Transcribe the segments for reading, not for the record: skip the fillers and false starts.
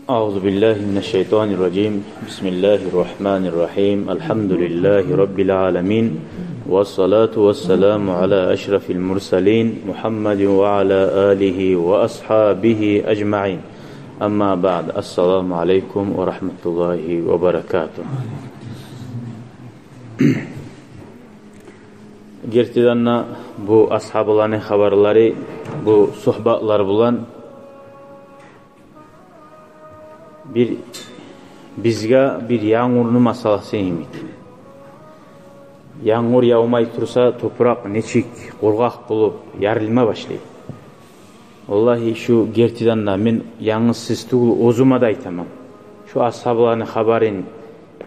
Euzubillahimineşşeytanirracim. Bismillahirrahmanirrahim. Elhamdülillahi Rabbil alemin. Vessalatu vesselamu ala eşrefil mursalin. Muhammedin ve ala alihi ve ashabihi ecma'in. Amma ba'd. Esselamu aleyküm ve rahmetullahi ve berekatuhu. Gertidanna bu ashabıların haberleri, bu sohbatlar bulan bizge bir yağmurlu masalası imid. Yağmur yağmay tursa toprak neçik, qurgaq bulup yarılma başlaydı. Vallahi şu gertidanna men yalnız siz tugul ozuma da aytamam. Şu ashabıların haberin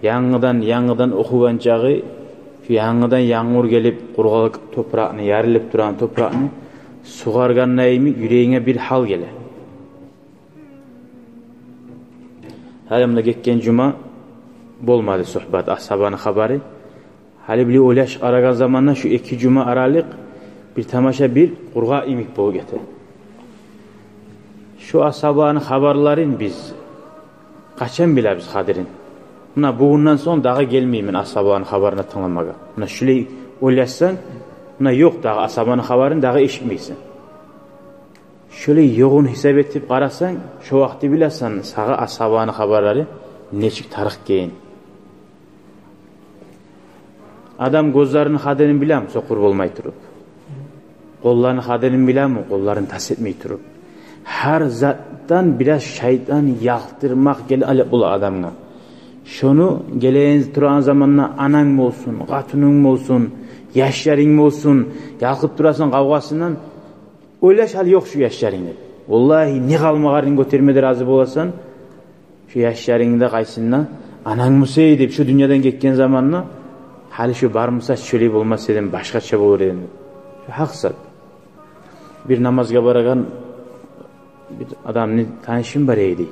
yanıdan okugan çağı, şu yanıdan yağmur gelip qurgaq toprağını yarılıp duran toprağını suğarganna yüreğine bir hal gele. Halimde geçen cuma bolmadı sohbet ashabının haberi. Hali bile olaş aragan zamanla şu iki cuma aralık bir tamaşa bir qurğa imik bol gete. Şu ashabının haberlerin biz kaçan bile biz hadirin. Buna bugünden son dağı gelmeyeyim ashabının haberini tanımaga. Buna şöyle olaşsan buna yok dağı ashabının haberini dağı eşitmeysin. Şöyle yoğun hesap etip qarasan, şu vakti bilesan sağa ashabının haberleri neçik tarix keyin. Adam gözlerinin kaderini bilen mi? Sokur bolmay turup. Kollarının kaderini bilen mi? Kollarını tas etmey turup. Her zattan biraz şeytan yaktırmak gel bula adamına. Şunu geleyen turan zamanla anan mı olsun, katının mı olsun, yaşların mı olsun, yakıp durasın kavgasından oylaş hal yok şu yaşlarını. Vallahi ne kalmağarını götürmede razı bolasan, şu yaşlarını kaysınla, anan mısa edip şu dünyadan geçken zamanla, hali şu barmısa şöyle olmaz edin, başkaça olur edin. Şu haksat. Bir namazga baragan bir adamın tanışım var eydi.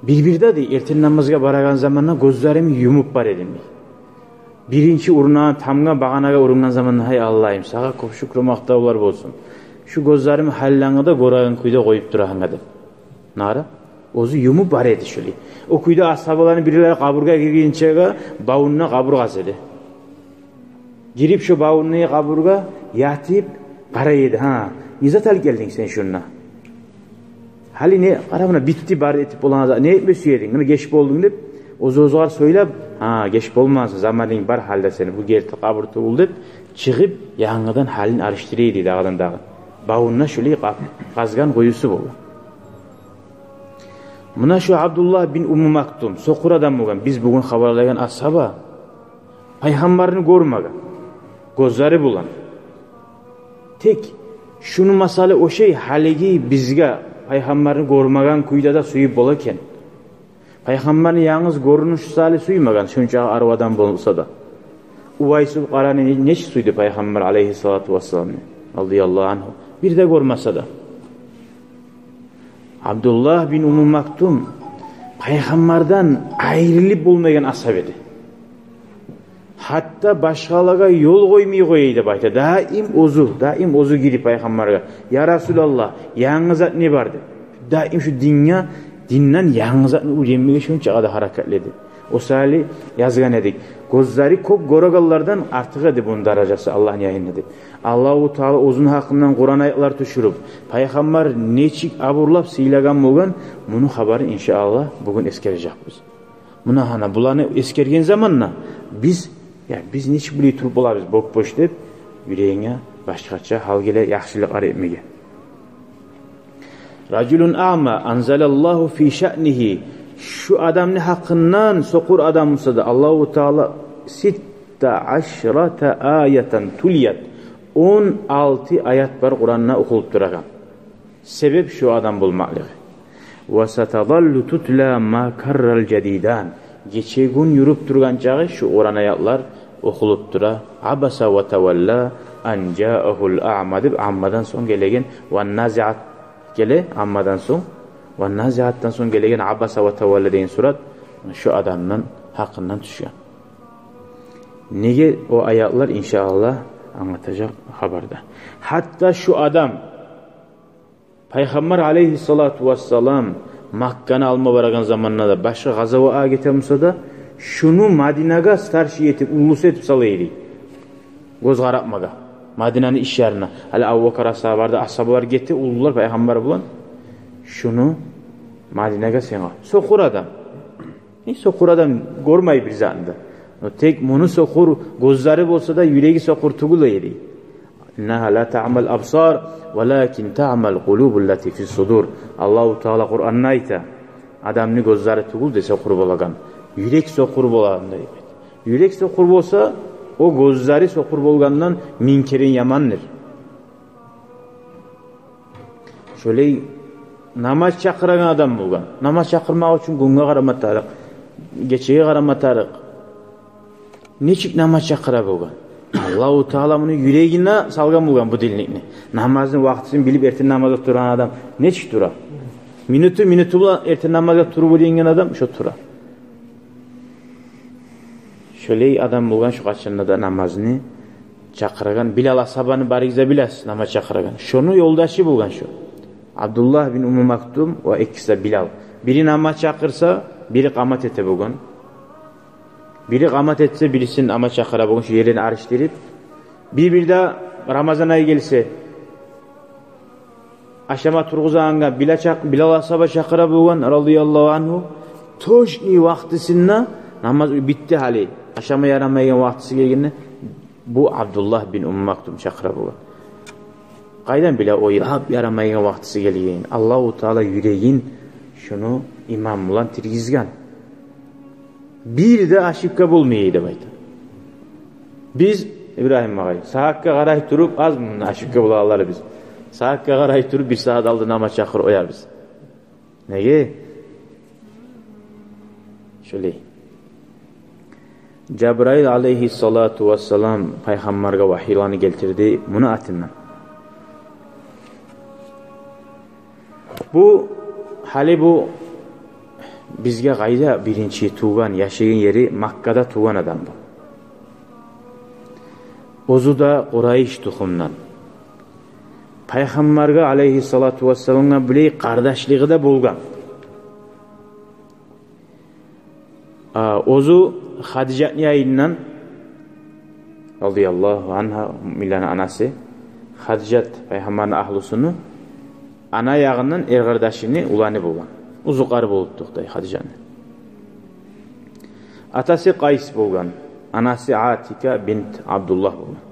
Bir de erten namazga baragan zamanla gözlerimi yumup var edin. Birinci uruna, tamga, bağanaga urungan zamanla hay Allah'ım, sağa şükür maqtavlar olsun. Şu gözlerimi hallangıda goragan kuyda koyup durağın dedim. Nara? Ozu yumup var edi şöyle. O kuyda ashabıların birileri kaburga girginçeğe bağununa kaburga zedi. Girip şu bağununa kaburga yatıp kara yedi. Ha, nizat al geldin sen şununla. Hali ne? Karabına bitti bari etip olan ne etmesi yedin? Geçip oldun deyip ozuğar söylep ha geçip olmazsın zamanın var halde seni bu gerti kaburtu ol deyip çıkıp yanıdan halini arıştırıydı dağdan dağı. Bağununa şöyle kazgan koyusu bu. Buna şu Abdullah bin Ummu Maktum sokur adam olgan biz bugün haberlayan ashaba peygamberini görmegen gözleri bulan tek şunu masale o şey haligi bizge peygamberini görmegen kuyda da suyup bolaken peygamberini yalnız görünüş sali suymagan şunca arvadan bolsa da Uvaysu qarani neç suydu peygamber aleyhissalatu vesselam radıyallahu anhu bir de görmese de Abdullah bin Ummu Maktum peygamberden ayrılıp bulmayan ashab edi. Hatta başkalarga yol koymay koyaydı bayta. Daim ozu girip peygamberge. Ya Resulallah, yanınızat ne vardı? Daim şu dinden yanınızat ne uğrayamaya şunca da harakatledi. O sali yazgan edik. Gözleri kop goragallardan artık edi bunun daracası Allah'ın yayınladı. Allah-u Teala uzun hakkından Kur'an ayetler düşürüp peygamber neçik aburlap sıylagan bolgan bunu haberi inşallah bugün eskerecek biz. Buna hana bulanı eskergen zamanla biz neçik bile turup olabız boş deyip yüreğine başkaça hal gele yaxşılık etmege. Raculun a'ma anzalallahu fi şa'nihi şu adamın hakkından sokur adam olsa da Allah-u Teala 16 ayeten tuliyat 16 ayet var Kur'an'na okulup duragan. Sebep şu adam bulmaklığı. Ve satadallu tutla ma karral cedidan. Geçe gün yürüp durgan çağı şu Kur'an ayetler okulup dura. Abasa ve tevalla an ca'ahul a'ma deb ammadan son gelegen ve naziat gele ammadan son ve naziattan son gelegen abasa ve tevalla deyin surat şu adamın hakkından düşüyor. Nege o ayetler inşallah anlatacak haberde. Hatta şu adam Peygamber aleyhissalatu vesselam Makkani alma baragan zamanına da başka gazava ağa getemse da şunu Madinaga starşi etip ulus etip salaydı. Göz qarapmaga. Madinanın iş yerine. Hali Abu Bakar ashabarda ashabalar gitti, ulullar peygamber bulan. Şunu Madinaga sena. Sokur adam. Sokur adam görmey bir zanda. Tek bunu sokur gözleri bolsa da yüreği sokur tugul yeri. İnneha la ta'mal absar velakin ta'mal qulubul lati fi's sudur. Allahu Teala Kur'an'da ayta. Adamni gözleri tugul dese sokur bolagan. Yürek sokur bolagan deydi. Yürek sokur bolsa o gözleri sokur bolgandan minkerin yamandır. Şöyle namaz çakıran adam bolgan. Namaz çakırmak için günge qaramatarıq, geçeye qaramatarıq. Neçik namaz çakıra bolgan? Allahu Teala bunu yüreğine salgan bolgan bu dilnikni. Namazın vaqtını bilip erten namazda turan adam neçik tura? Minutu bilan erten namazda turup ölen adam şu tura. Şöyle adam bolgan şu qaçında da namazını çakıragan Bilal ashabani barigize bilas namaz çakıragan. Şonu yoldaşı bolgan şu. Abdullah bin Ummu Maktum ve ikisi Bilal. Biri namaz çakırsa biri qamat ete bolgan. Biri qamat etse birisinin namaz çakıra bolgan şu yerini arıştırıp bir de Ramazan ayı gelse aşama turguzanga Bilal ashaba çakıra bolgan radıyallahu anhu toşni vaqtısında namaz bitti hali. Aşama yaramayan vaqtısı gelgende bu Abdullah bin Ummu Maktum çakıra bolgan. Qaydan bile o yaramayan vaqtısı gelgen. Allahu Teala yüreğin şunu imam bilan tirgizgan. Bir de aşıkka bulmayıydı bayta. Biz İbrahim ağay saatga qaray turup az mı aşıkka bulalar biz. Saatga qaray turup bir saat aldı namaz çakır oyar biz. Nege? Şöyle. Cebrail aleyhissalatu vesselam peygamberge vahiylarını geltirdi. Bunu atından. Bu hali bu bizge qayda birinci tuğan yaşayan yeri Makka'da tuğan adam bu. Ozu da Quraysh tuxumdan. Peygamberge aleyhissalatu vesselam'a biley qardaşlığı da bolgan. Ozu Hadija'nın yayından radıyallahu anha müminlerin anası Hadijat peygamberin ahlusunu ana yağından er qardaşını ulanı bolgan. Uzuqarı bolupduqday Hadija'nın. Atası Qays bolgan. Anası Atika bint Abdullah bolgan.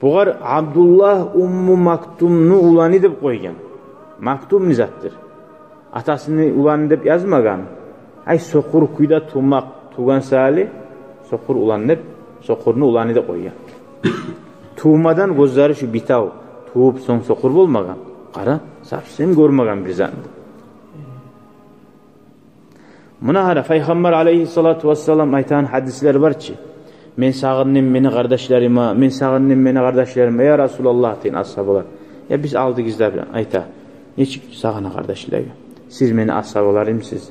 Buğar Abdullah Ummu Maktum'nu ulanı deb qoygan. Maktum nizattır. Atasını ulanı deb yazmagan. Ay soqur kuyda tumaq tugan sali soqur ulanı deb soqurnu ulanı deb qoygan. Tuğmadan gözleri şu bitav tuğup soň soqur bolmagan. Qara, sapsem görmegen bir zat. Muna hara Peygamber aleyhissalatu vesselam aytan hadisler barçı. Men sağınnym meni kardeşlerime, men sağınnym meni kardeşlerime ya Resulullah deyin ashabalar. Ya biz aldık izler ayta. Neçik sağına kardeşlerime? Siz meni ashabalarımsız.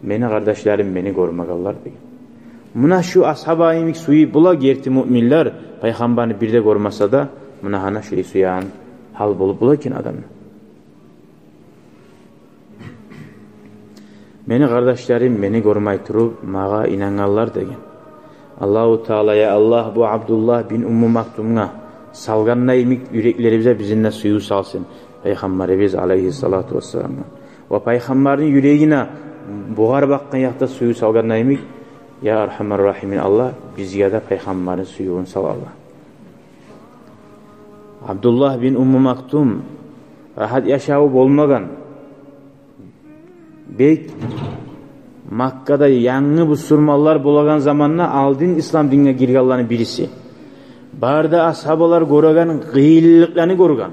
Meni kardeşlerim beni görmegallar deyin. Muna şu ashabayimik suyu bula gerti müminler Peygamberini bir de görmese da muna hana şöyle suyan hal bulup bulakin adamın. Meni kardeşlerim beni görmey turup mağa inananlar degen. Allahu Teala ya Allah bu Abdullah bin Ummu Maktum'a salganna imik yüreklerimize bizinle suyu salsın. Peygamberimiz aleyhissalatu vesselam'a. Ve Peygamberin yüreğine buğar bakkan yakta suyu salganna imik ya Erhamer Rahimin Allah bizge de Peygamberin suyuğun sal Allah. Abdullah bin Ummu Maktum rahat yaşavı bolmagan. Bek Makka'da yangi bu surmallar bolagan zamanna aldin İslam dinine girganlarning birisi. Barda ashabalar ko'ragan qiyinliklarni ko'rgan.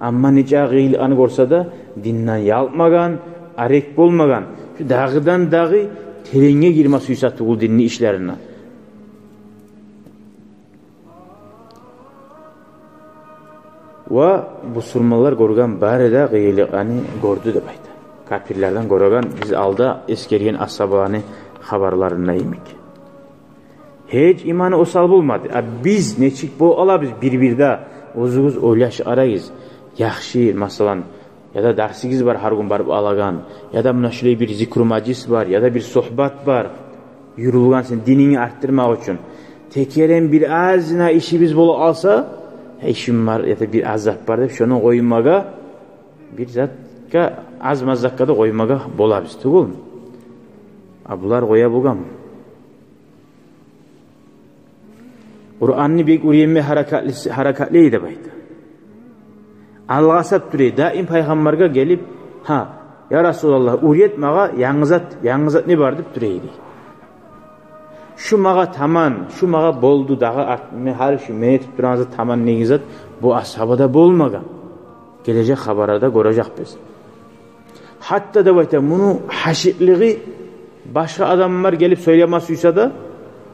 Amma necha qiyinliklarni ko'rsa da dindan yalmagan, arek bolmagan. Şu dağıdan dağı terenge girme suysatı bu dinni işlerine. Ve bu surmallar ko'rgan barida qiyinliklarni ko'rdi deb aytdi. Kafirlerden ko'ragan biz alda eskergen ashabalarni xabarlarına yemik. Hiç imanı osal bulmadı. Biz neçik bu alabız bir-birde özümüz oylaş arayız. Yaxşı masalan ya da dersigiz var har gün barıp alagan, ya da mına şöyle bir zikru majlis var, ya da bir sohbat var. Yürülgan sen dinini arttırmak için. Tekeren bir azına işimiz bolu alsa, işim var ya da bir azap var dep şonu koymaga bir zatga az mazakka da koymaga bolabız, tugul. Bular koya bulgan. Kur'an'ni bek uriyemme harakatli dep aytdı. Algasap durey, daim paygambarga gelip, ya Rasulullah, uriyet maga yangızat ne var dep dureydi. Şu maga taman, şu maga boldu dağı har şu menetip duranızı taman negizat, bu ashabada bolmagan. Gelecek habarada görecek biz. Hatta da bayta bunu haşitliği başka adamlar gelip söylemezse da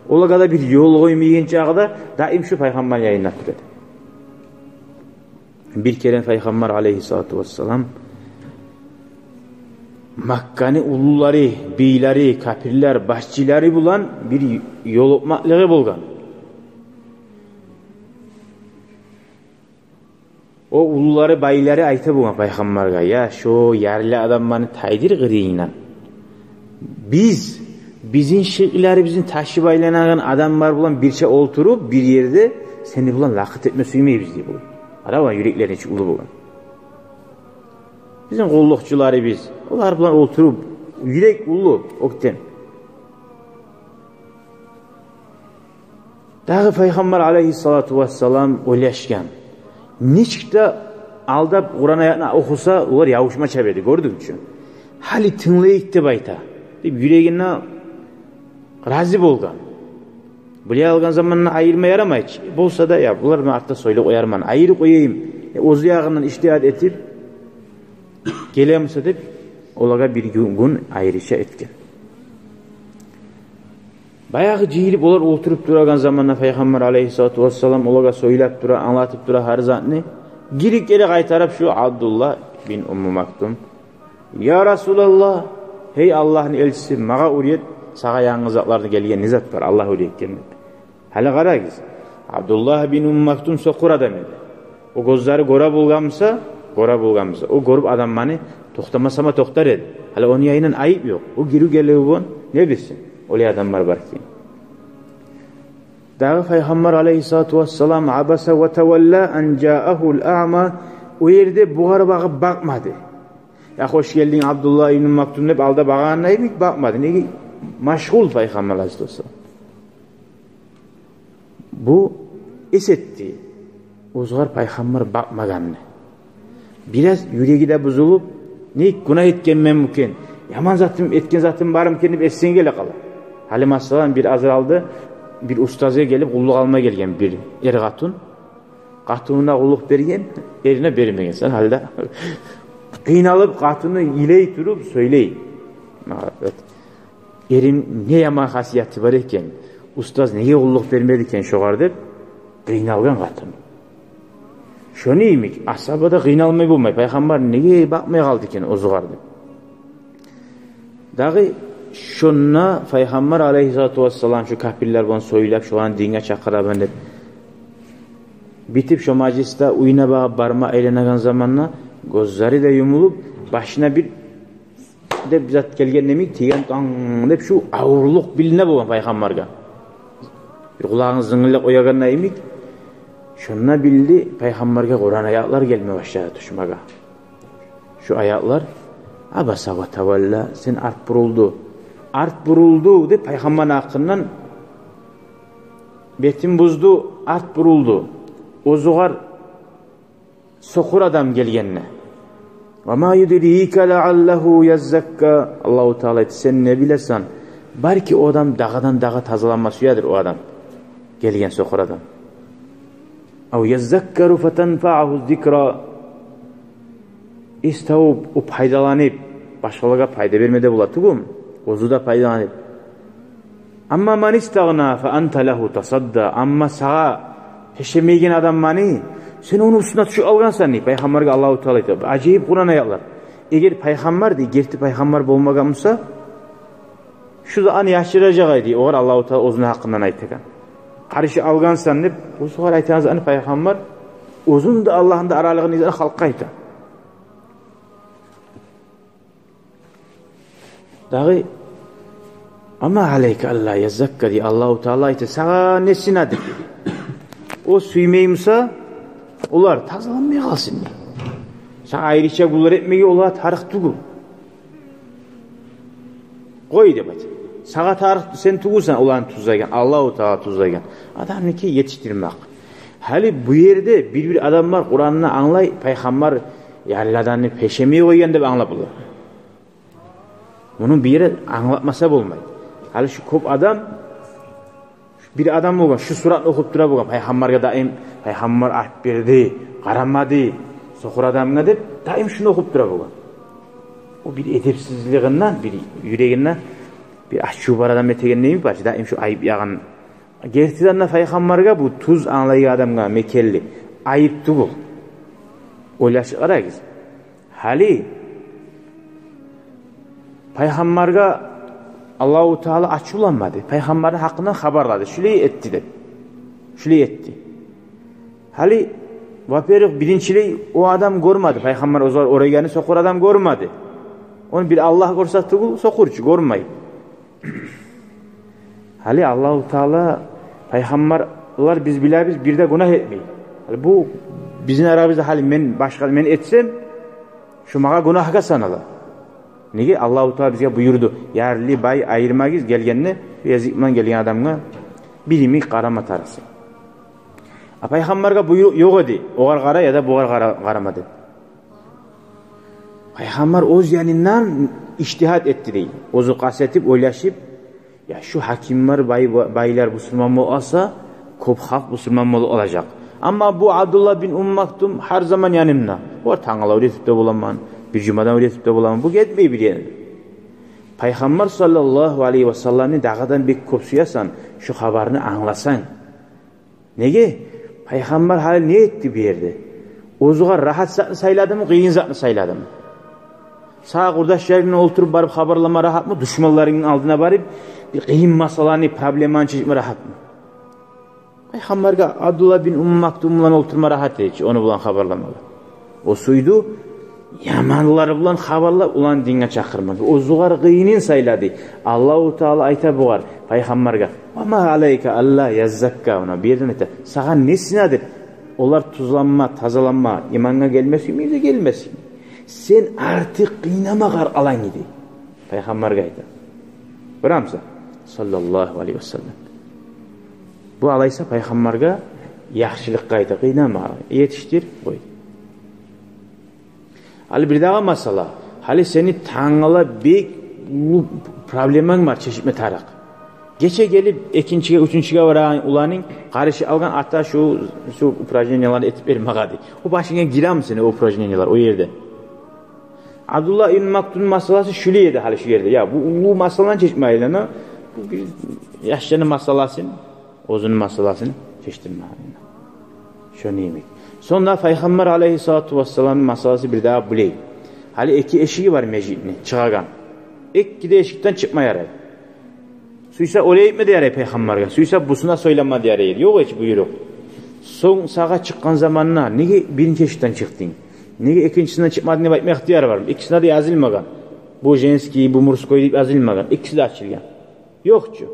olaga da bir yol koymayan çağda daim şu peygamber yayınlat durdu. Bir kere Peygamber aleyhissalatu vesselam Makkani ululari, beyleri, kapirler, başçıları bulan bir yol opmaklığı bolgan. O ululari, bayları ayta bulgan Peygamberga, ya şu yerli adamlarını taydir gırıyla. Bizin şirkleri, bizim taşı baylanan adamlar bulan birçe olturup bir yerde seni bulan lakıt etme suymayız diye bulan. Araba yüreklerin içi ulu bulan. Bizim kullukçuları biz. Onlar bulan oturup yürek ulu okten. Dağı Peygamber aleyhissalatu vesselam oylaşkan. Niçikte aldap Kur'an ayetini okusa onlar yavuşma çabedi gördük için. Hali tınlayık de bayta. Yüreğine razı bolgan. Buraya algan zamanına ayırma yaramayı. Bolsa da ya bunlar mı artta söyle koyarman. Ayırı koyayım. Ozu yağından iştihad etip gelemiyorsa deyip olaga bir gün ayrışa etken. Bayağı cihilip olar oturup duragan zamanına Peygamber aleyhissalatu vesselam olaga söylep dura, anlatıp dura her zatını girik geri kaytarıp şu Abdullah bin Ummu Maktum, ya Resulallah, hey Allah'ın elçisi, mağa uriyet sağa yangızaklarda gelgen nizat var, Allah uriyet gelmedi. Hala qaragız, Abdullah bin Ummu Maktum sokur adam edi. O gözleri gora bulgamsa, o görüp adam bana toxtamasama toxtar edi. Hala onun yayından ayıp yok. O giru geliyor bu, ne bilsin? Öyle adamlar var ki. Dağı Peygamber aleyhissalatu vesselam abasa ve tevella en ca'ahul a'ma, o yerde buğara bakıp bakmadı. Ya hoş geldin Abdullah ibn Maktum deyip alda bağanına hiç bakmadı. Ne maşgul Peygamber aleyhissalatu vesselam. Bu esetti. Uzgar Peygamber bakmaganını. Biraz yüreği de bozulup ne günah etken mümkün. Yaman zatım etken zatım barım kendip etsen gele kala. Halim Aslan bir azır aldı. Bir ustazıya gelip kulluk almaya gelgen bir er katun. Katununa kulluk bergen, erine bermegen. Sen halde kıynalıp katunu iley turup söyleyin. Evet. Erin ne yaman hasiyatı var eken, ustaz neye kulluk vermediken şoğar deyip kıynalgan katun. Şunu iyimik, ashabada kıynalmay bulmay. Peygamber neye bakmaya kaldı eken o zuğardı. Dağı şunna Peygamber aleyhissalatu vesselam şu kapirler bunu söyleyip şu an dine çakıraban deyip bitip şu majliste uyuna bağıp barma eğlenegan zamanla gözleri de yumulup başına bir de bizzat gelgen demeyik tigen deyip şu ağırlık biline bulan Peygamberga. Bir kulağın zıngıllak oyaganına emik şunna bildi Peygamberga Kur'an ayaklar gelmeye başladı düşmaga. Şu ayaklar abasa ve tevella sen art buruldu de Peygamber'in hakkından betim buzdu, art buruldu. O zuğar sokur adam gelgenine. Ve ma yudrike leallehu yazzakka. Allahu Teala sen ne bilesan belki o adam dağdan dağa tazalanma suyadır o adam. Gelgen sokur adam. Ev yazzakkaru fetenfa'ahu zikra. İstavup o paydalanıp başkalarına payda vermede bulatugum. Ozu da paydalanıp. Amma man istagna fe ente lehu tasadda. Amma sağa peşemeygen adam mani sen onun üstüne şu algansan ni Peygamberge Allahu Teala aytdı. Acayip Kur'an ayaklar. Eğer Peygamber de gerti Peygamber bolmagansa şu da an yaşıracağıydı. Oğar Allahu Teala ozun hakkından aytgan. Karşı algansan deb o soğar aytanız ani Peygamber uzun da Allah'ın da aralığını izah halka aytdı. Dağı ama aleyke Allah yazzakka diye Allahu Teala aytı. Sağa nesin adı? O süymeyimsa ular tazalanmaya kalsın. Sağa ayrıca bunlar etmeye ola tarık tuğul. Koy de bak. Sağa tarık sen tuğulsan ulan tuzlayken. Allahu Teala tuzlayken. Adam ki yetiştirmek. Hali bu yerde bir adam var Kur'an'ını anlay. Peygamber yerlerden peşemeye koygan deb anlap olur. Bunu bir yere anlatmasa olmaydı. Hali şu köp adam bir adam bo'lgan shu suratni o'qib tura bo'lgan payg'ambarga doim payg'ambar aytib berdi qaramadi so'qir odamga deb doim shuni o'qib tura bo'lgan. O bir edepsizliginden bir yüreğinden bir aşçı var adam etegen neymi var doim shu ayıp yağan gerçekten payg'ambarga bu tuz anlaygan odamga mekelli ayıptı bu. O'ylash qaraysiz. Hali payg'ambarga Allahu Teala açılanmadı. Peygamberin hakkından haberladı. Şöyle etti de. Şöyle etti. Hali vaperuk birinçiliği o adam görmedi. Peygamber oraya geleni sokur adam görmedi. Onu bir Allah görsattı bu sokurcu görmeyi. Hali Allahu Teala peygamberler biz biliriz bir de günah etmeyin. Hali bu bizim aramızda hali men etsem şu mağa günahga sanalar. Nege Allahu Teala bizga buyurdu. Yarli bay ayırmagiz gelgenni yazıkman gelgen adamga birimi qarama tarası. Peygamberga buyruq yo'q edi. Oğar qara ya da buğar qarama dedi. Peygamber o'z yaninden ijtihad etdi deydi. O'zi qasetib o'ylashib, ya şu hakimlar baylar Müslüman olsa ko'p xalq Müslüman olacak. Ama bu Abdullah bin Maktum her zaman yanımda. O tangala öğretipte bulaman. Bir cumadan öğretipte bulaman. Bu gitmeyi bir yani. Peygamber sallallahu aleyhi ve sellem'ni dağdan bir kopsuyasan, şu haberini anlasan. Nege? Peygamber hali ne etti bir yerde? Ozuğa rahat zatını sayladı mı, kıyın zatını sayladı mı? Sağ kurdaşlarına oturup barıp haberlama rahat mı? Düşmanlarının aldına barıp bir kıyın masalarını, problemini çeşitme rahat mı? Peygamber'e Abdullah bin Maktum'la oturma rahat değil. Onu bulan haberlamalı. O suydu. Yamanları bulan haberla ulan dinge çakırmadı. O zuğar kıyının sayladı. Allahu Teala ayta buğar Peygamber'e. Ama aleyke Allah yazzakka ona. Bir yerden ete. Sağa nesinadır? Onlar tuzlanma, tazalanma, imanına gelmesin mi? Gelmesin. Sen artık kıynamağar alan idi. Peygamber'e ayta. Bıramsa. Sallallahu aleyhi ve sellem. Bu alaysa Peygamber'e yaxşılıkka ayta. Kıynamağar. Yetiştir. Koy. Hali bir daha masala. Hali seni tanğala bir problemin var çeşitme tarak. Geçe gelip ikinciye, üçüncüye varan ulanın karışı algan hatta şu projenyaları etip vermekadi. O başına girer seni o projenyalar o yerde. Abdullah ibn Maktum masalası şüleydi hali şu yerde. Ya bu masalan çeşitmeyle ne? Bu bir yaşlı'nın masalasını, ozunun masalasını çeşittirme haline. Şöyle yemek. Sonra Peygamber aleyhissalatu vesselam'ın masalası bir daha buley. Hali iki eşiği var mecibni, çıkagan. İki de eşikten çıkma yaray. Suysa oraya gitme de yaray Peygamber'e. Suysa busuna söylenme de yaray. Yok hiç buyuruk. Son sağa çıkan zamanına nege birinci eşikten çıktın? Nege ikincisinden çıkmadın ne bakma ihtiyar var. İkisine de yazılmagan. Bu jenski, bu murskoy deyip yazılmagan. İkisi de açılgan. Yokçu.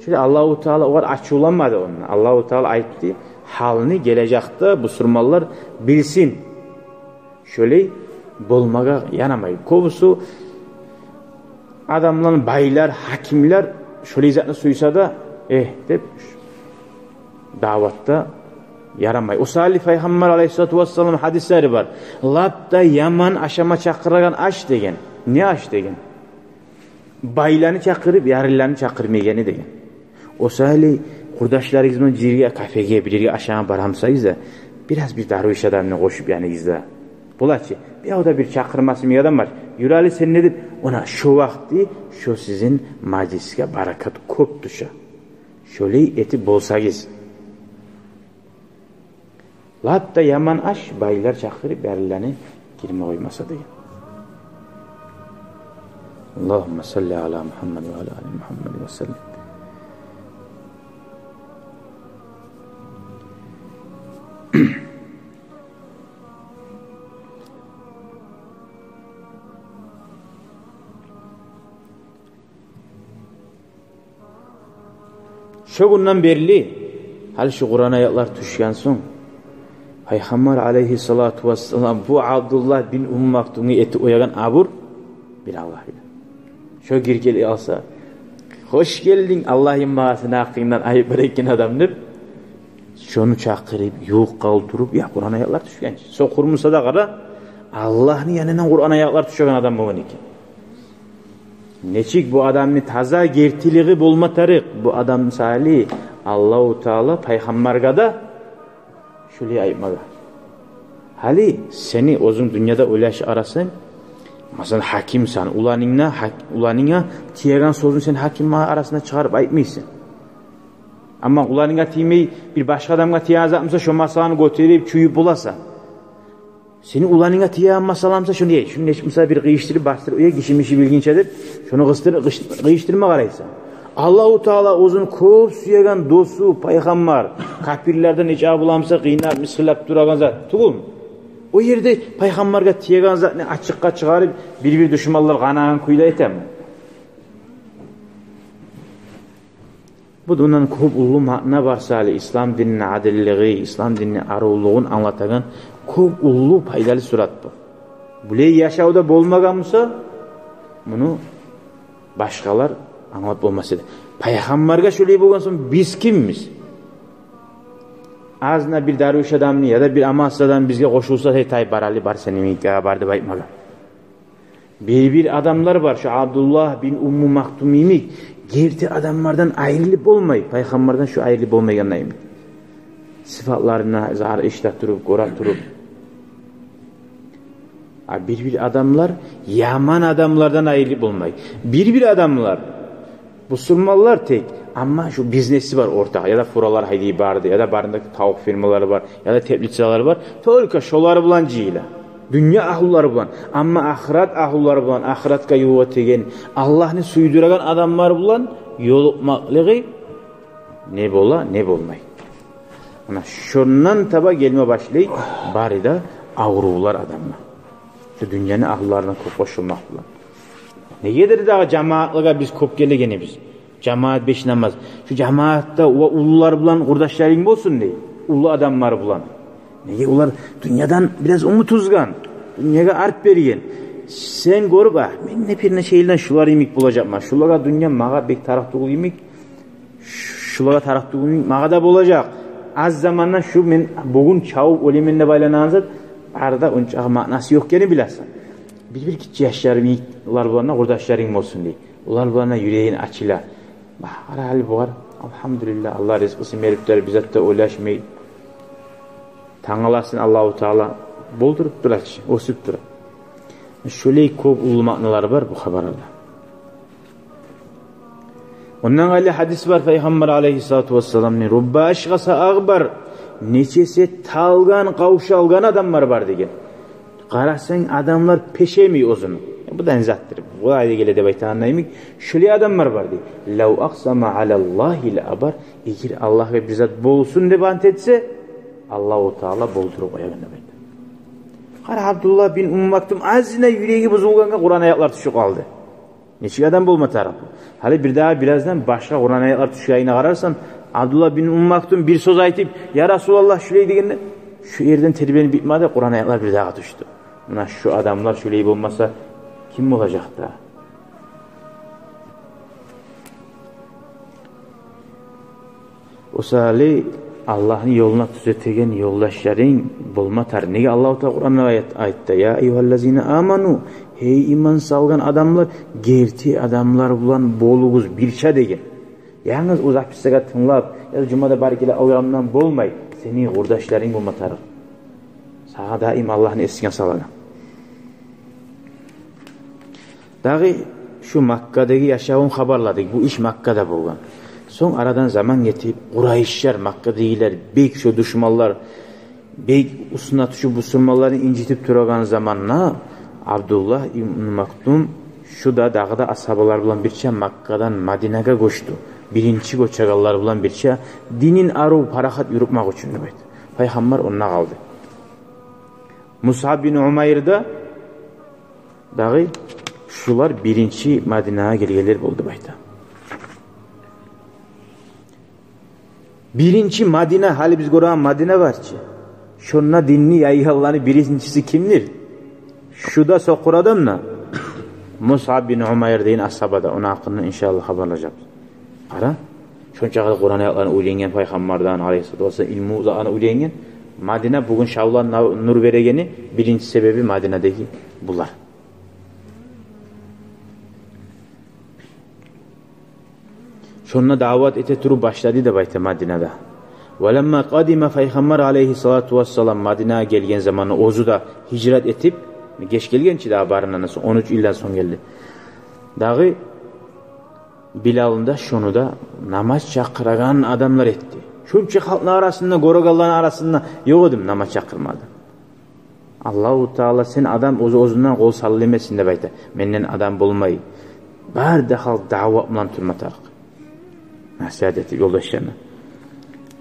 Şöyle Allahu Teala o kadar açılanmadı onunla. Allahu Teala ayıttı. Halini gelecekte bu sürmallar bilsin. Şöyle bulmaga yanamayı. Kovusu adamların baylar, hakimler şöyle izatını suysa da deyip davatta yaramayı. O salih Peygamber aleyhissalatu vesselam hadisleri var. Labda yaman aşama çakıragan aş degen. Ne aş degen? Baylarını çakırıp yarılarını çakırmayagani degen. O salih kurdaşlarımızın cirge kafege birige aşağı baramsayız da biraz bir darviş adamına koşup yani izle. Bulaçı bir o da bir çakırması bir adam var. Yürali sen ne deyip ona şu vakti şu sizin majliske barakat kop düşe. Şöyle eti bolsayız. Hatta yaman aş baylar çakırıp yerlerini girme koymasa diye. Allahümme salli ala Muhammed ve ala ali Muhammed ve sellem. Şu günden berli hal şu Kur'an ayetler düşken son Peygamber aleyhissalatu vesselam bu Abdullah bin Maktum'u eti oyagan abur bir Allah bilir. Şu girgeli alsa hoş geldin Allah'ın bağısına hakkından ayıp bırakın adam deyip şunu çakırıp yok kaldırıp ya Kur'an ayetler düşken. So kurmusa da kadar Allah'ın yanından Kur'an ayetler düşken adam bu ki. Neçik bu adamın taza gertiliği bulma tarık. Bu adam misali Allah-u Teala Peygamber'e da şöyle ayıpmadı. Hali seni ozun dünyada ulaş arasın. Mesela hakimsen, ulanına tiyagan sözün sen hakim arasında çıkarıp ayıpmıyorsun. Ama ulanına tiyemeyi bir başka adamga tiyazatmışsa şu masalanı götürüp çuyup bulasa. Seni ulanına tiyagan masalamsa şunu ye. Şunu mesela bir kıyıştırıp bastırıp ya kişimişi bilginçedir. Şunu kıyıştırma karaysa. Allah-u Teala ozun köp suyagan dostu, paygamber, kafirlerden icab bulamsa kıynar, miskilap duragan zat. Tugul mu? O yerde paygamberge tiyagan zatını açıkka çıkarıp bir düşmanlar kanağın kuyda etem mi? Bu da ondan köp ulu makna varsa hali İslam dininin adilliği, İslam dininin aruluğun anlatagan köp ulu paydalı surat bu. Buley yaşauda bolmaganmısa bunu başkalar anlat olmasıydı. Peygamberge şöyle bolgan son biz kimmiz? Azna bir darwish adamni ya da bir amassadan bizge koşulsa hey tay barali bar seni bardı baytmaga. Bir adamlar var şu Abdullah bin Maktum'imi gerti adamlardan ayrılıp olmay. Peygamberden şu ayrılıp olmayanlayım. Sıfatlarına zar işlet durup, gorat durup. Bir adamlar yaman adamlardan ayrılıp olmay. Bir adamlar bu Müslümanlar tek ama şu biznesi var ortak ya da furalar haydi bardı ya da barındaki tavuk firmaları var ya da tebliğçiler var. Tolka şoları bulan cihile. Dünya ahulları bulan ama ahiret ahulları bulan ahiretka yuva tegen Allah'ını suyduragan adamlar bulan yolukmaklığı ne bola ne bolmay. Ana şundan taba gelme başlayı bari da avrular adamlar. Şu dünyanın ahullarına koşulmak bulan. Ne yedir daha cemaatlığa biz kop gelegene biz. Cemaat beş namaz. Şu cemaatta o ulular bulan kurdaşların olsun diye. Ulu adamlar bulan. Neye ular dünyadan biraz umut uzgan. Dünyaya arp berigen. Sen görüp men ne birine şeyden şular yemek bulacakma. Şulara dünya mağa bek taraftığı yemek. Şulara taraftığı yemek mağa da bulacak. Az zamandan şu men bugün çavup olemenle baylananzat arada onca manası yok gene bilasan. Bir kiçi yaşlarım ular bulanna kurdaşların olsun diye. Ular bulanna yüreğin açıyla. Ara hali bu var. Elhamdülillah Allah rızkısı meripleri bizzat da ulaşmayı. Tanılasın Allah-u Teala boldurup durar, osup durar. Şöyle köp ulu maknalar var bu haberlerde. Ondan gali hadis var Peygamber aleyhissalatu vesselam'ın Rubba aşgasa ağbar neçesi talgan kavşalgan adamlar var degen. Qarasan adamlar peşemi ozunu. Bu da enzattır. Bu ayda gele de bayta anlayımık. Şöyle adamlar var diye. Lav aqsama alallahi la abar. Eğer Allah ve bizzat bolsun de bant etse Allah-u Teala boldurup ayağına bayta. Qara Abdullah bin Maktum azına yüreği bozulganga Kur'an ayetler düşüp kaldı. Neçik adam bolma tarafı. Hali bir daha birazdan başka Kur'an ayetler düşüp ayına qararsan Abdullah bin Maktum bir söz aytıp ya Resulallah şöyle degende şu yerden terbiyeni bitmedi Kur'an ayetler bir daha düştü. Buna şu adamlar şöyle olmasa kim olacak da? O sali Allah'ın yoluna düzeltegen yoldaşların bulmatar. Nege Allah-u Teala Kur'an'da ayette ya eyyühellezine amanu hey iman salgan adamlar gerti adamlar bulan boluguz birça degen. Yalnız uzak pisega tınlap ya cumada barikele avramdan bolmay seni kurdaşların bulmatar. Sağa daim Allah'ın esine salagan. Dağı şu Makka'daki yaşavun haberladık. Bu iş Makka'da bolgan. Son aradan zaman geçip Kurayşlar, Makka'dakiler, bek şu düşmanlar, bek usuna şu Müslümanları incitip duragan zamanla Abdullah ibn Maktum şu da dağda ashabalar bulan birçe Makka'dan Madine'ye koştu. Birinci koçagallar bulan birçe dinin aru parahat yürüpmek için nöbet. Peygamber onunla kaldı. Mus'ab bin Umayr'da dağı şular birinci Madine'ye gelgeler oldu bayta. Birinci Madine, hali biz görüyoruz Madine var ki. Şununla dinli yayılanları birincisi kimdir? Şu da sokur adamla. Mus'ab bin Umayr deyin ashabada. Onun hakkında inşallah haberleyeceğiz. Ara. Şunca Kur'an ayetlerini uylayan Peygamberden aleyhissalatu vesselam ilmi uzağını uylayan Madine bugün şavlan nur veregeni birinci sebebi Madine'deki bunlar. Şununla davet ete turu başladı da bayta Madine'de. وَلَمَّا قَدِمَ Peygamber aleyhissalatu vesselam Madine'ye gelgen zamanı ozu da hicret etip geç gelgen ki daha barından 13 ilden son geldi. Dağı Bilal'ında şunu da namaz çakıran adamlar etti. Şunca halkın arasında, gorogalların arasında yok edim namaz çakırmadı. Allahu Teala sen adam ozundan kol sallamesin de bayta. Menden adam bulmayı. Bar da halk davat bilan turmatarıq. Nasihat etib yoldaşlarına.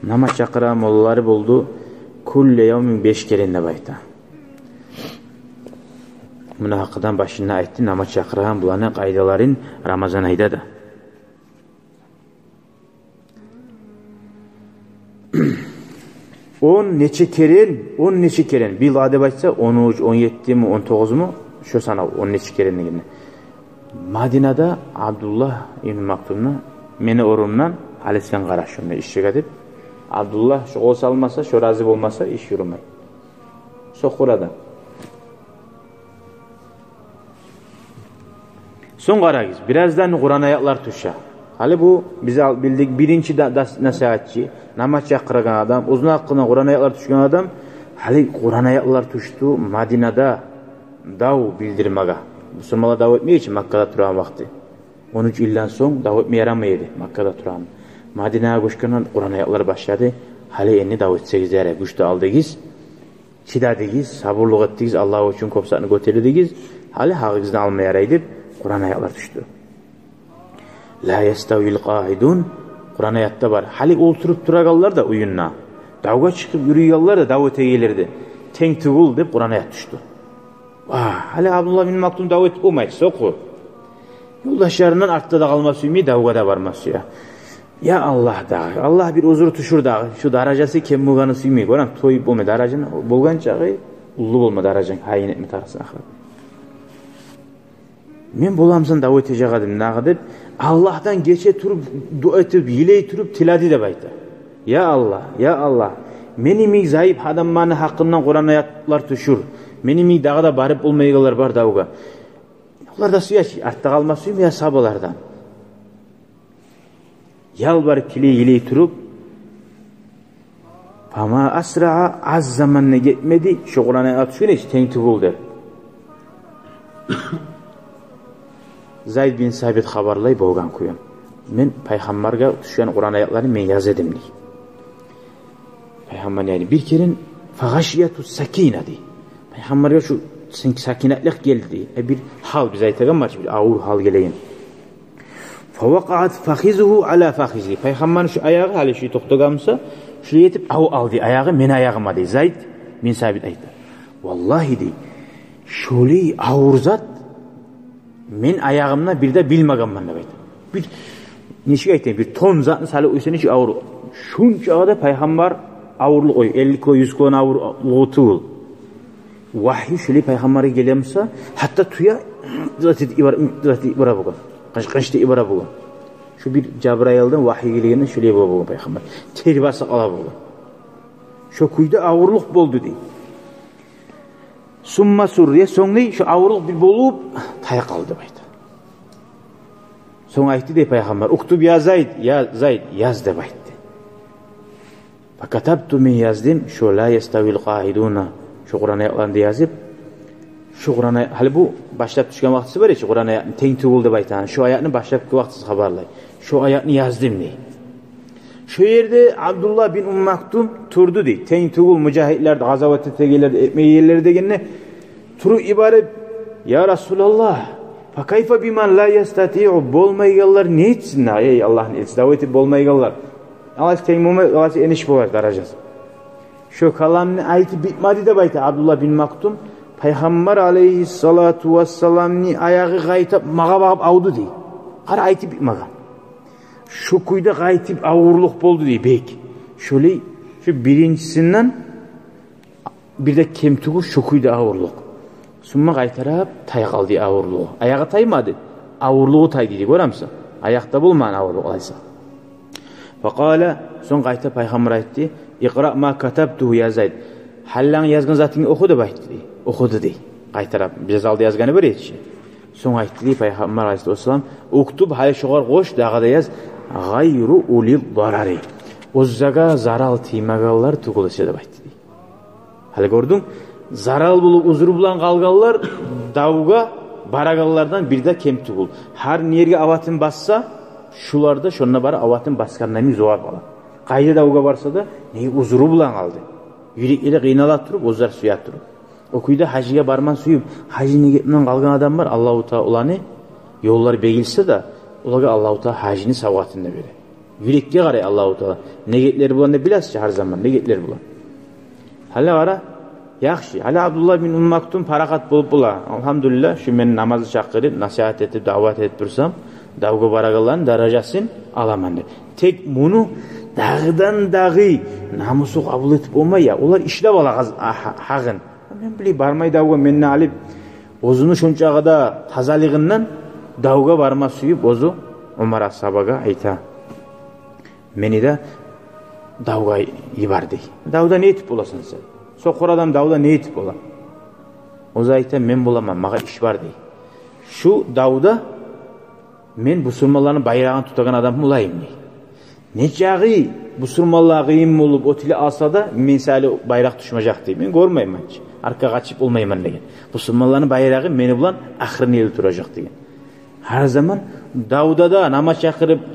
Namaz çakıran mollaları buldu. Kulle yevmin 5 kerinde bayta. Buna hakkıdan başına aytti. Namaz çakıran bulanı qaydaların Ramazan ayda da. On neçe keren bir vade başsa 13, 17 mi 19 mu şu sana 10 neçe kerenine geldi. Madine'de Abdullah ibn Maktum'la meni orumdan Halis'ten qaraşımda işçi edip Abdullah şu olsa almasa, şu razı olmasa iş yürümey. Sokurada. Son qarağız. Birazdan Kur'an ayetler tuşa. Hali bu bize bildik birinci nasihatçi, namaz çakıran adam, uzun hakkında Kur'an ayetler tuşan adam. Hali Kur'an ayetler tuştu Madine'de dav bildirmeye. Müslümanlar dav etmeye için Makka'da turan vakti. 13 ilden son dav etmeye yaramaydı Makka'da turan. Madine'ye koşkanan Kur'an ayetleri başladı. Hali enni dav etseniz yere güçlü aldığız, çidadığız, sabırlık ettiğiz, Allah için kopsatını götürdüğüz. Hali hağızını almaya yaraydı. Kur'an ayetler düştü. La yestavil qa'idun Kur'an ayette var. Hali oturup duragallar da uyunna. Davga çıkıp yürüyorlar da davete gelirdi. Tenk tugul deyip Kur'an ayet düştü. Hali Abdullah bin Maktum davet olmaydı. Soku. Yoldaşlarından artta da kalması ümmi davga da varması ya. Ya Allah da. Allah bir uzur tuşur da. Şu daracası kem muğanı suymayı. Gören toyup olmadı. Daracın bolgan çağı ullu olmadı. Daracın hayin etme tarasına. Men bolamsan davet edecek adım. Ne kadar? Allah'tan geçe turup, dua etip, yiley turup, tiladi de bayta. Ya Allah, ya Allah. Menimi zayıf adammanı hakkından Kur'an ayetler tuşur. Menimi dağa da barıp olmayıgılar bar davuga. Onlar da suya artta kalmasıyım ya sabalardan. Yalvarıp kile yiley turup, Fama asra'a az zamanına gitmedi. Şu Kur'an ayet tuşur hiç tenktü bul der. Zayd bin Sabit xabarlay bolgan koyun. Men Peygamberge düşen Kur'an ayetlerini men yaz edim dey. Peygamber yani bir kerin fagashiyatu sakina dey. Peygamberge şu sakinetlik geldi. Bir hal bize aytgan var, bir ağır hal geleyin. Fawaqa'at fakhizuhu ala fakhizi. Peygamber şu ayağı hali şu toxtagamsa, şu yetip av aldı ayağı men ayağıma dey. Zayd bin Sabit aytdı. Vallahi dey. Şöyle ağır zat men ayağımdan bir de bilmagam da baydı. Bir neçe aytayım, bir ton zatını salı uysun hiç ağır. Şunca da Peygamber ağırlık oy, 50 kilo 100 kilo ağırlığı tuğul. Vahiy şöyle Peygamber'e gelemiyorsa hatta tuya ibara bugün. Kaçta ibara bugün. Şu bir Cebrail'den vahiy geldiğinde şöyle bugün Peygamber. Terbiyesi ala bugün. Şu kuyda ağırlık boldu dey. Summa surriye soňny şu awruk bir bolup taya kaldı baydı. Soň aýtdy de Peygamber, "Uktub ya Zayd, yaz" de baydı. Fakatabtu min yazdim, şu la yestavil qa'iduna. Şu Kur'an ayetlerini yazıp, şu Kur'an hali bu başlap düşken wagty bar ya, Kur'an ayetini teň tugul de baydy. Şu ayetini başlapky wagty habarlay. Şu ayetini yazdım dey. Şu yerde Abdullah bin Maktum turdu dey. Teň tugul mücahitler gazawatda tegeler etmeyi yerleri degenne turu ibaret ya Resulallah fa kayfa biman la yastati'u bolmayganlar ne etsin ey Allah'ın elçisi daveti bolmayganlar Allah teymuma Allah eniş bolar darajası şu kalamni ayti bitmadi de bayta Abdullah bin Maktum Peygamber aleyhissalatu vesselamni ayağı gaytap mağa bagıp awdı dey. Qara ayti bitmagan. Şu kuyda gaytip ağırlık boldu dey bek. Şöyle şu birincisinden bir de kemtuğu şokuydu ağırlık. Sonra kaytarıp tay kaldı ağırlığı. Ayağa taymadı. Ağırlığı tay dedi. Görür müsün? Ayakta bulman ağırlığı olaysa. Fakale son kayta Peygamber aytti. İqra ma katabtuhu ya Zayd. Hallan yazgın zatını okudu baytti. Okudu dey. Kaytarıp biraz aldı yazganı bir etişi. Son aytti dey Peygamber aleyhisselam. Uktub hali şoğar koş dağda yaz. Gayru ulil darari. Ozzaga zaral tiymagalar tuguluşa da baytti dey. Hali gördün? Zaral bulup uzuru bulan kalgalar davga baragallardan bir de kem tugul. Her niyerge avatın bassa şularda şonna bara avatın baskanlarını zoğar bala. Kayda davga varsa da neyi uzuru bulan kaldı. Yürekleri kıynalat durup ozlar suya durup. Okuyda hacıya barman suyup hacı negetinden kalgan adam var. Allah-u Teala ulanı yolları begilse de ulaga Allah-u Teala hacını savgatında verir. Yürekli garay Allah-u Teala. Negetleri bulan ne bilası her zaman negetleri bulan. Hala gara yaxşı. Hala Abdullah bin Maktum parakat bulup bula. Alhamdulillah şu men namazı çakırıp nasihat etip davat edip dursam davga baragaların darajasını alaman der. Tek bunu dağdan dağı namusu kabul etip olmay ya. Onlar işlep ala hağın. Men biley barmay davga menne alip ozunu şonçağı da tazalığından davga barma suyup ozu Umar ashabaga ayta. Meni de davga yibar dey. Davda ne etip olasın sen? Sokur adam davda ne etip ola? O zayta men bulamam, mağa iş var dey. Şu davda men bu surmaların bayrağını tutagan adam bulayım dey. Neçağı bu surmalar kıyım olup otili alsa da misali bayrak düşmeyecek dey. Men görmeyim hiç. Arka kaçıp olmayayım degen. Bu surmaların bayrağı meni bulan ahırın eli duracak degen. Her zaman davda da namaz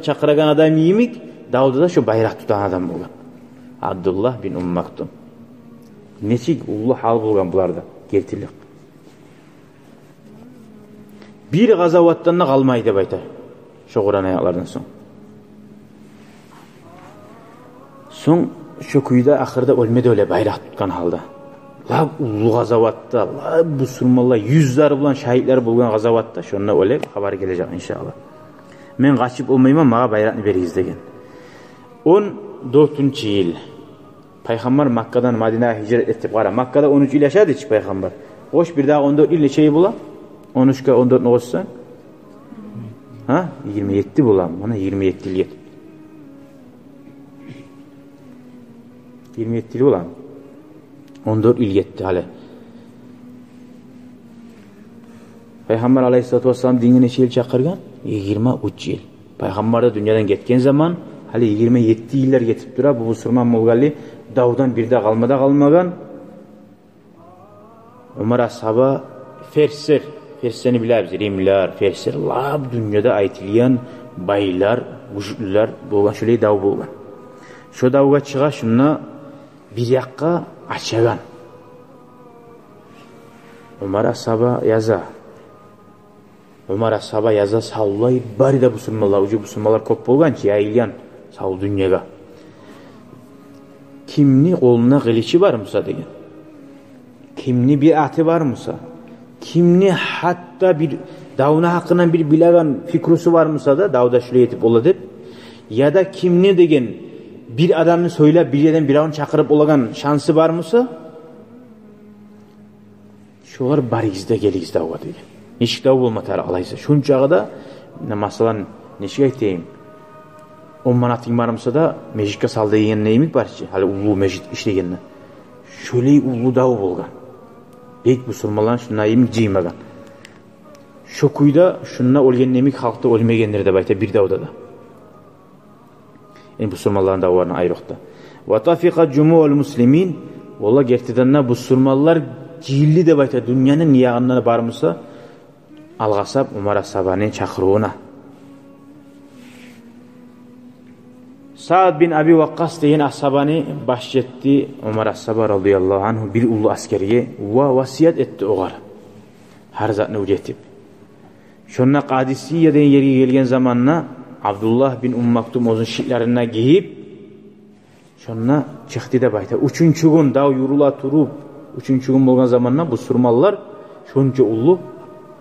çakıragan adam yiyemik, davda da şu bayrak tutan adam bulan. Abdullah bin Maktum. Neçik ulu hal bulgan bularda keltilik. Bir gazavattan da kalmaydı deb aytar. Şu Kur'an ayaklardan soň. Soň şu kuyda ahırda ölmedi öyle bayrak tutkan halda. La ulu gazavatda, la bu surmallar yüzler bulan şahitler bulgan gazavatda şonna öyle haber gelecek inşallah. Men kaçıp olmayman mağa bayrakni beriz degen. 14-yıl Peygamber Makka'dan Madine'ye hicret etip qara. Makka'da 13 yıl yaşadı hiç Peygamber. Hoş bir daha 14 yıl neçeyi bula? 13'ke 14 ne olsa? Ha? 27 bulam. Bana 27 yıl yetip. 27 yıl bulam. 14 yıl yetti hale. Peygamber aleyhissalatu vesselam dinine neçe yıl çakırgan? 23 yıl. Peygamber de dünyadan ketken zaman hali 27 yıllar yetip dura. Bu Surman Mulgali davdan bir de kalmagan. Umar ashaba Ferseni biliriz. Rimler, Fersler. Lab dünyada aytılyan baylar, güçlüler bolgan şöyle dav bolgan. Şu davga çığa şuna bir yakka açagan. Umar ashaba yaza sallay bari da bu surmalar. Ucu bu surmalar kop bolgan ki yayılyan sağ dünyaga. Kimni koluna kılıcı var mısa degen. Kimni bir atı var mısa. Kimni hatta bir davuna hakkından bir bilagan fikrusu var mısa da davda şöyle yetip ola dep. Ya da kimni degen bir adamını söylep bir yerden bir avını çakırıp olagan şansı var mısa. Şolar barigizde geligiz davga degen. Neşik dav olmatar alaysa. Şunçağı da masalan neşik aytayım. 10 manatın varmasa da mecikka saldı yiyen neyimik var ki? Hali ulu mecit işlegenine. Şöyle ulu dav bolgan. Bek bu surmalan şuna yemik ciymagan. Şokuyda şuna olgen neyimik halkta olmegenleri de bayta bir davda da. Yani bu surmaların davlarına ayrıqta. وَتَفِقَ جُمُعُ الْمُسْلِمِينَ Valla gertidanna bu surmalar cihilli de bayta dünyanın niyağından barmasa algasap Umar ashabanın çakırığına. Sa'd bin Abi Waqqas deyen ashabani başjetti Umar ashaba radıyallahu anhu bir ulu askeriye va vasiyet etti oğar. Her zatını ujetip. Şonna Qadisiyye deyen yeri gelgen zamanna Abdullah bin Maktum ozun şitlerine giyip şonna çıktı da bayta. Üçüncü gün dav yurula turup üçüncü gün bolgan zamanna bu surmallar şonca ulu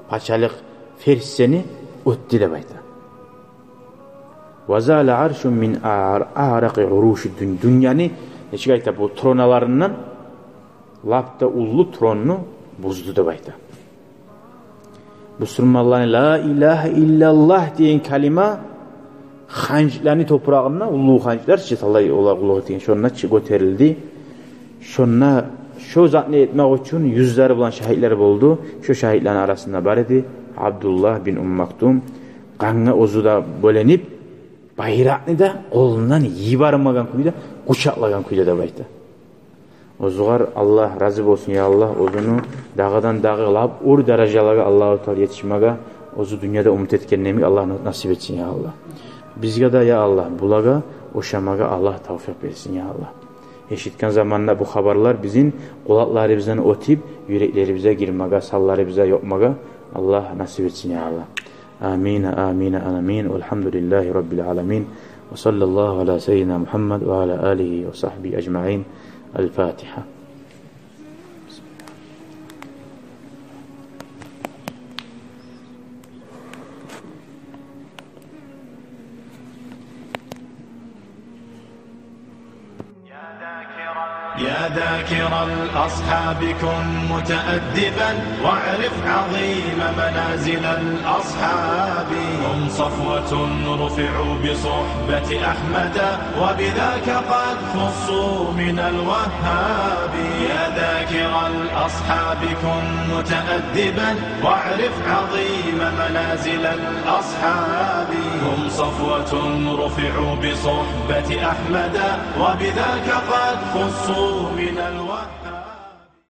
paçalık ferseni öttü de bayta. وَزَالَ عَرْشٌ مِنْ أَعْرَقِ عُرُوشِ Dünyanı neçigayta bu tronalarından lapta ullu tronunu buzdu da bayta. Müslümanların la ilahe illallah diyen kalima hancılarını toprağına ullu hancılar çıtalay ola kulu diyen şonna göterildi. Şonna şu zat ne etmek için yüzleri bulan şahitler oldu. Şu şahitlerin arasında var idi Abdullah bin Maktum. Kanına ozuda bölenip bayrakını da kolundan yibarmagan kuyda kuçaklagan kuyda da bayta. Ozugar Allah razı olsun ya Allah ozunu dağdan dağılap ur derecelerine Allahu Teala yetişmege ozu dünyada umut etkenliğimi Allah nasip etsin ya Allah. Bizge de ya Allah bulaga oşamaga Allah tavfik versin ya Allah. Eşitken zamanla bu haberler bizim kulaklarımızdan otip yüreklerimize girmege, sallarımıza yokmaga Allah nasip etsin ya Allah. Amin, amin, amin. Elhamdülillahi Rabbil alemin. Ve sallallahu ala seyyidina Muhammed ve ala alihi ve sahbihi ecma'in. El-Fatiha. يا ذاكر الأصحاب كن متأدبا واعرف عظيم منازل الأصحاب هم صفوة رفعوا بصحبة أحمد وبذاك قد خصوا من الوهاب يا ذاكر الأصحاب كن متأدبا واعرف عظيم منازل الأصحاب هم صفوة رفعوا بصحبة أحمد وبذاك قد خصوا من الوهاب